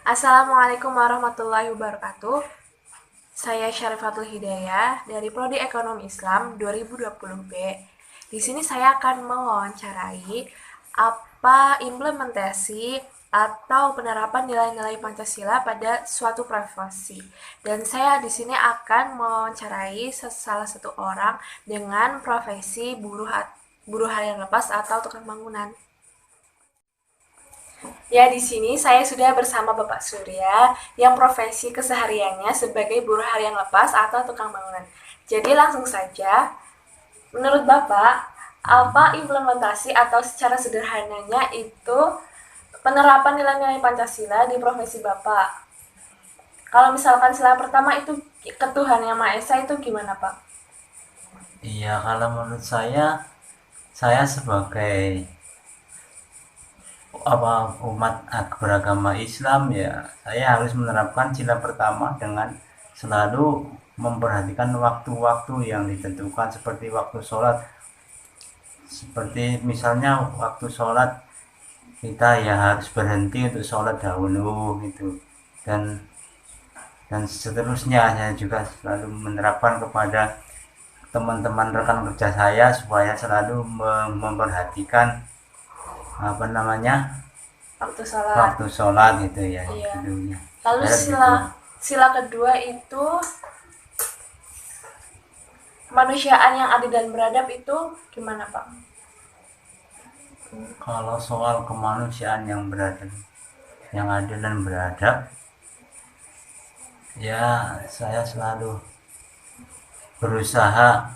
Assalamualaikum warahmatullahi wabarakatuh. Saya Syarifatul Hidayah dari Prodi Ekonomi Islam 2020B. Di sini saya akan mewawancarai apa implementasi atau penerapan nilai-nilai Pancasila pada suatu profesi. Dan saya di sini akan mewawancarai salah satu orang dengan profesi buruh harian lepas atau tukang bangunan. Ya, di sini saya sudah bersama Bapak Surya yang profesi kesehariannya sebagai buruh harian lepas atau tukang bangunan. Jadi langsung saja, menurut Bapak, apa implementasi atau secara sederhananya itu penerapan nilai-nilai Pancasila di profesi Bapak? Kalau misalkan sila pertama itu ketuhanan yang Maha Esa itu gimana, Pak? Iya, kalau menurut saya sebagai umat beragama Islam ya, saya harus menerapkan sila pertama dengan selalu memperhatikan waktu-waktu yang ditentukan seperti waktu sholat. Seperti misalnya waktu sholat kita ya harus berhenti untuk sholat dahulu gitu. Dan seterusnya saya juga selalu menerapkan kepada teman-teman rekan kerja saya supaya selalu memperhatikan apa namanya Waktu sholat. waktu sholat gitu ya Iya. gitu ya. Lalu Saya sila gitu. sila kedua itu kemanusiaan yang adil dan beradab itu gimana, Pak? Kalau soal kemanusiaan yang adil dan beradab, ya saya selalu berusaha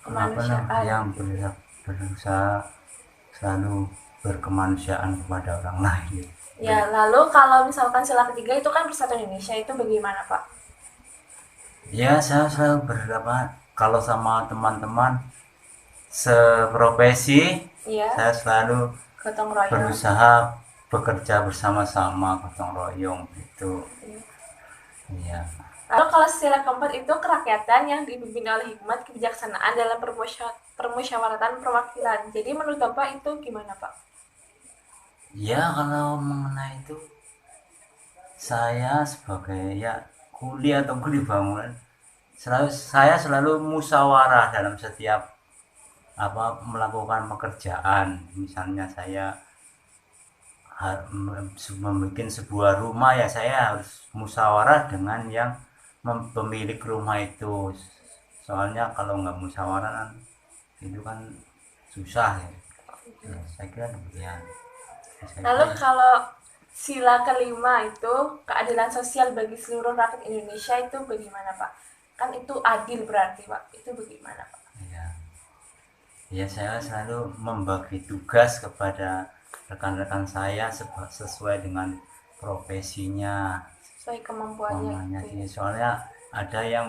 Kemanusiaan yang gitu ya. berusaha selalu berkemanusiaan kepada orang lain. Ya, lalu kalau misalkan sila ketiga itu kan Persatuan Indonesia itu bagaimana, Pak? Ya, saya selalu berhadapan kalau sama teman-teman seprofesi, Iya, saya selalu gotong royong. berusaha bekerja bersama-sama, gotong royong gitu. Iya. Iya. Lalu kalau sila keempat itu kerakyatan yang dipimpin oleh hikmat kebijaksanaan dalam permusyawaratan perwakilan. Jadi menurut Bapak itu gimana, Pak? Ya, kalau mengenai itu saya sebagai ya kuli atau kuli bangunan saya selalu musyawarah dalam setiap apa melakukan pekerjaan. Misalnya saya membuat sebuah rumah ya saya harus musyawarah dengan yang pemilik rumah itu. Soalnya kalau nggak musyawarah kan itu kan susah ya. Ya, saya kira demikian. Saya Lalu kira kalau sila kelima itu keadilan sosial bagi seluruh rakyat Indonesia itu bagaimana, Pak? Kan itu adil berarti, Pak. Itu bagaimana, Pak? ya, ya saya selalu membagi tugas kepada rekan-rekan saya sesuai dengan profesinya. Sesuai kemampuannya Mamanya gitu sih ya. soalnya ada yang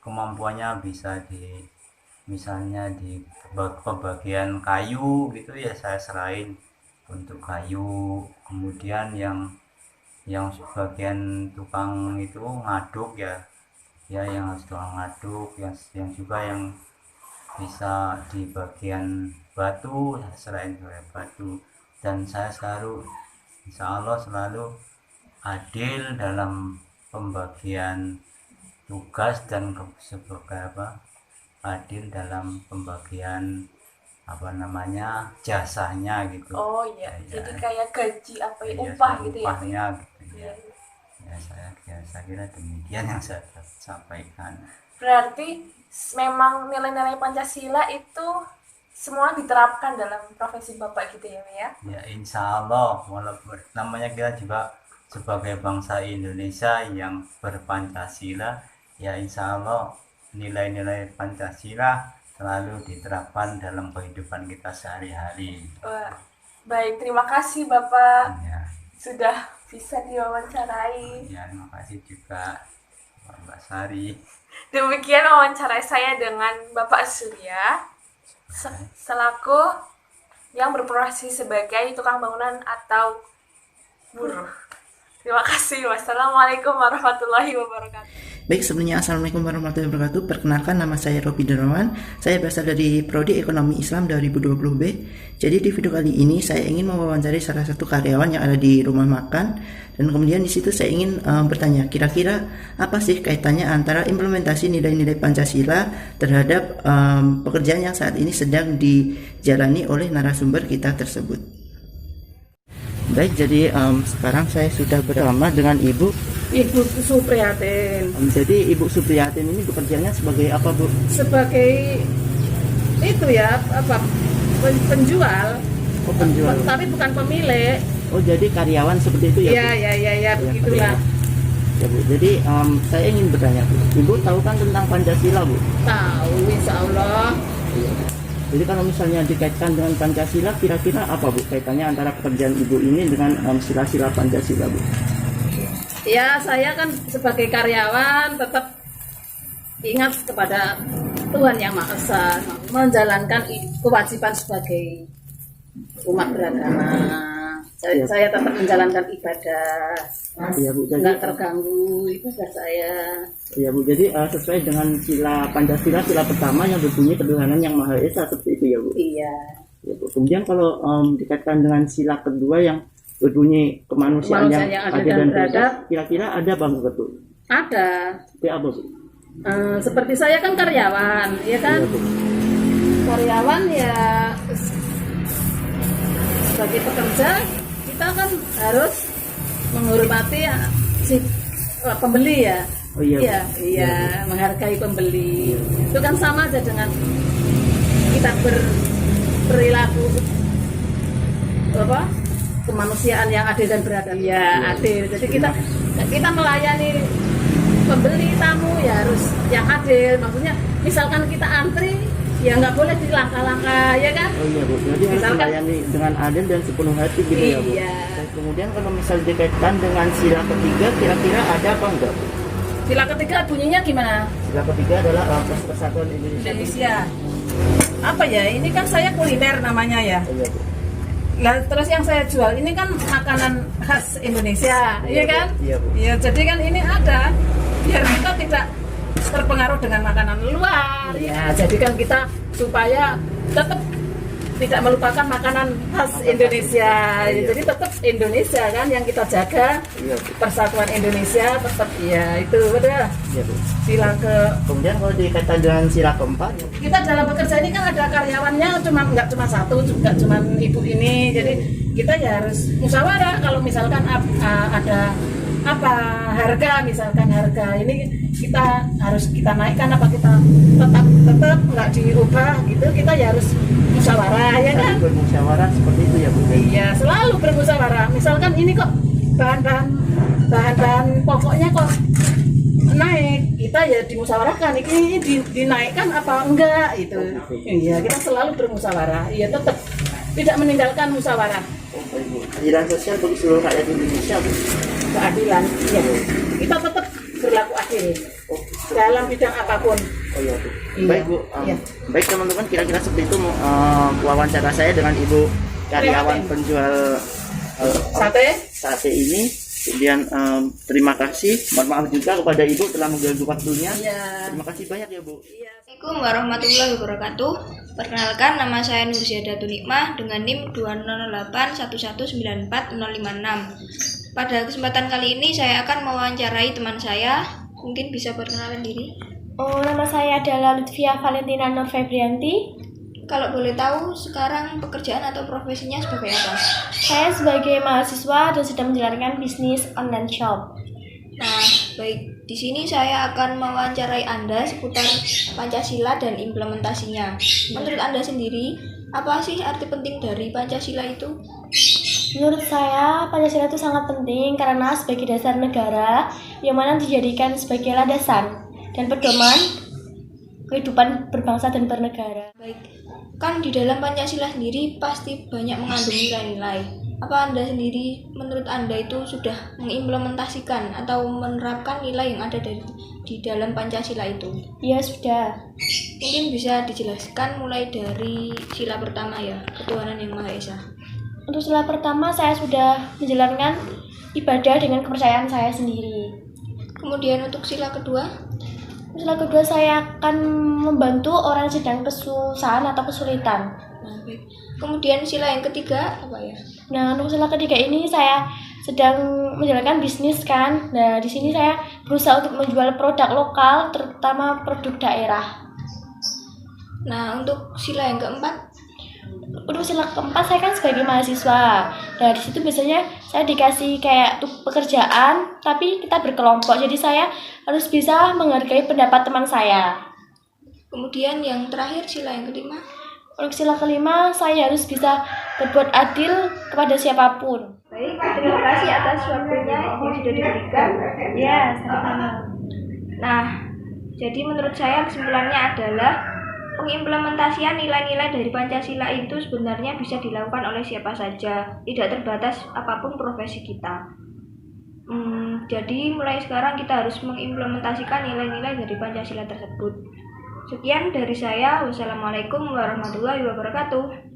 kemampuannya bisa misalnya di pembagian kayu gitu ya saya serahin untuk kayu. Kemudian yang sebagian tukang itu ngaduk ya, ya yang harus tukang ngaduk, yang juga yang bisa di bagian batu selain batu. Dan saya selalu insya Allah selalu adil dalam pembagian tugas dan sebagai apa adil dalam pembagian apa namanya jasanya gitu. Oh iya, Ya, ya, jadi kayak gaji apa ya, ya upah soal gitu ya. upahnya gitu ya. Iya. Ya saya kira demikian yang saya sampaikan. Berarti memang nilai-nilai Pancasila itu semua diterapkan dalam profesi Bapak gitu ya, ya? Ya insya Allah walaupun namanya kita juga sebagai bangsa Indonesia yang berpancasila, ya insya Allah nilai-nilai Pancasila selalu diterapkan dalam kehidupan kita sehari-hari. Wah, baik, terima kasih Bapak Ya, sudah bisa diwawancarai. ya terima kasih juga Mbak Sari. Demikian wawancara saya dengan Bapak Surya selaku yang berprofesi sebagai tukang bangunan atau buruh. Terima kasih. Wassalamualaikum warahmatullahi wabarakatuh. Baik, sebelumnya Assalamualaikum warahmatullahi wabarakatuh. Perkenalkan, nama saya Robi Darmawan. Saya berasal dari Prodi Ekonomi Islam 2020B. Jadi di video kali ini saya ingin mewawancari salah satu karyawan yang ada di rumah makan, dan kemudian di situ saya ingin bertanya, kira-kira apa sih kaitannya antara implementasi nilai-nilai Pancasila terhadap pekerjaan yang saat ini sedang dijalani oleh narasumber kita tersebut. Baik, jadi sekarang saya sudah bersama dengan Ibu Supriyatin. Jadi Ibu Supriyatin ini bekerjanya sebagai apa, Bu? Sebagai itu ya, penjual. Oh, penjual. Tapi bukan pemilik. Oh, jadi karyawan seperti itu ya, Bu? Ya, begitulah. Ya, Bu. Jadi saya ingin bertanya, Bu. Ibu tahu kan tentang Pancasila, Bu? Tahu, insya Allah. Iya. Jadi kalau misalnya dikaitkan dengan Pancasila, kira-kira apa, Bu, kaitannya antara pekerjaan Ibu ini dengan sila-sila Pancasila, Bu? Ya, saya kan sebagai karyawan tetap ingat kepada Tuhan Yang Maha Esa, menjalankan kewajiban sebagai umat beragama. Saya tetap menjalankan ibadah. Iya, Bu. Jadi Nggak terganggu ibadah saya. iya, Bu. Jadi sesuai dengan sila Pancasila, sila pertama yang berbunyi ketuhanan yang Maha Esa, seperti itu ya, Bu? Iya. Ya, Bu. Kemudian kalau dikaitkan dengan sila kedua yang berbunyi kemanusiaan yang adil dan beradab, kira-kira ada apa, Bu? Ada. Seperti apa, Bu? Seperti saya kan karyawan, ya kan? Iya, Bu. Karyawan ya sebagai pekerja kita kan harus menghormati si pembeli ya. Oh iya, Iya, menghargai pembeli. Itu kan sama aja dengan kita berperilaku kemanusiaan yang adil dan beradab. Ya, adil. Jadi kita melayani pembeli tamu ya harus yang adil. Maksudnya misalkan kita antri ya nggak boleh dilangkah-langkah, ya kan? Oh iya, Bu. Jadi harus melayani dengan adil dan sepenuh hati gitu ya, Bu. Iya. Dan kemudian kalau misal dikaitkan dengan sila ketiga, kira-kira ada apa enggak, Bu? Sila ketiga bunyinya gimana? Sila ketiga adalah Persatuan Indonesia. Apa ya? Ini kan saya kuliner namanya ya. Oh iya, Bu. Nah, terus yang saya jual ini kan makanan khas Indonesia, iya kan? Iya, Bu. Ya, jadi kan ini ada biar kita tidak terpengaruh dengan makanan luar. Ya, jadi kan kita supaya tetap tidak melupakan makanan khas Indonesia. Ya, jadi tetap Indonesia kan yang kita jaga. Iya, Bu. Persatuan Indonesia tetap ya itu betul. Iya, Bu. Sila ke Kemudian kalau dikaitkan dengan sila keempat, kita dalam bekerja ini kan ada karyawannya nggak cuma satu, juga cuma ibu ini, jadi kita ya harus musyawarah kalau misalkan ada harga, misalkan harga ini kita harus naikkan apa kita tetap nggak diubah gitu, kita ya harus musyawarah, ya kan? bermusyawarah seperti itu ya, Bu. Iya, selalu bermusyawarah. Misalkan ini kok bahan-bahan pokoknya kok naik, kita ya dimusyawarahkan ini dinaikkan apa enggak itu. Iya, kita selalu bermusyawarah. Iya, tetap tidak meninggalkan musyawarah. Keadilan sosial bagi seluruh rakyat Indonesia, Bu. Keadilan, iya. Kita tetap berlaku adil dalam bidang apapun. Oh iya, Bu. Iya. Baik, Bu. Iya. Baik teman-teman, kira-kira seperti itu wawancara saya dengan Ibu karyawan penjual sate ini. Kemudian terima kasih, mohon maaf juga kepada Ibu telah mengganggu waktunya. Iya. Terima kasih banyak ya, Bu. Assalamualaikum warahmatullahi wabarakatuh. Perkenalkan, nama saya Nurziadatul Nikmah dengan NIM 20811940556. Pada kesempatan kali ini saya akan mewawancarai teman saya. Mungkin bisa perkenalan diri. Nama saya adalah Lutfia Valentina Nur Febrianti. Kalau boleh tahu, sekarang pekerjaan atau profesinya sebagai apa? Saya sebagai mahasiswa dan sedang menjalankan bisnis online shop. Nah, baik. Di sini saya akan mewawancarai Anda seputar Pancasila dan implementasinya. Menurut Anda sendiri, apa sih arti penting dari Pancasila itu? Menurut saya, Pancasila itu sangat penting karena sebagai dasar negara yang mana dijadikan sebagai landasan dan pedoman kehidupan berbangsa dan bernegara. Baik, kan di dalam Pancasila sendiri pasti banyak mengandung nilai-nilai. Apa Anda sendiri, menurut Anda itu sudah mengimplementasikan atau menerapkan nilai yang ada di dalam Pancasila itu? Ya sudah. Mungkin bisa dijelaskan mulai dari sila pertama ya, ketuhanan yang Maha Esa. Untuk sila pertama saya sudah menjalankan ibadah dengan kepercayaan saya sendiri. Kemudian untuk sila kedua, Sila kedua, saya akan membantu orang yang sedang kesusahan atau kesulitan. nah baik. Kemudian sila yang ketiga apa ya? Nah, untuk sila ketiga ini saya sedang menjalankan bisnis kan. Nah, di sini saya berusaha untuk menjual produk lokal, terutama produk daerah. Nah untuk sila yang keempat, Untuk sila keempat, saya kan sebagai mahasiswa. Nah, di situ biasanya saya dikasih kayak pekerjaan, tapi kita berkelompok. Jadi saya harus bisa menghargai pendapat teman saya. kemudian yang terakhir sila yang kelima. Untuk sila kelima, saya harus bisa berbuat adil kepada siapapun. Baik, terima kasih atas waktunya yang sudah diberikan. Ya, sama-sama. Nah, jadi menurut saya kesimpulannya adalah pengimplementasian nilai-nilai dari Pancasila itu sebenarnya bisa dilakukan oleh siapa saja, tidak terbatas apapun profesi kita. Jadi mulai sekarang kita harus mengimplementasikan nilai-nilai dari Pancasila tersebut. Sekian dari saya. Wassalamualaikum warahmatullahi wabarakatuh.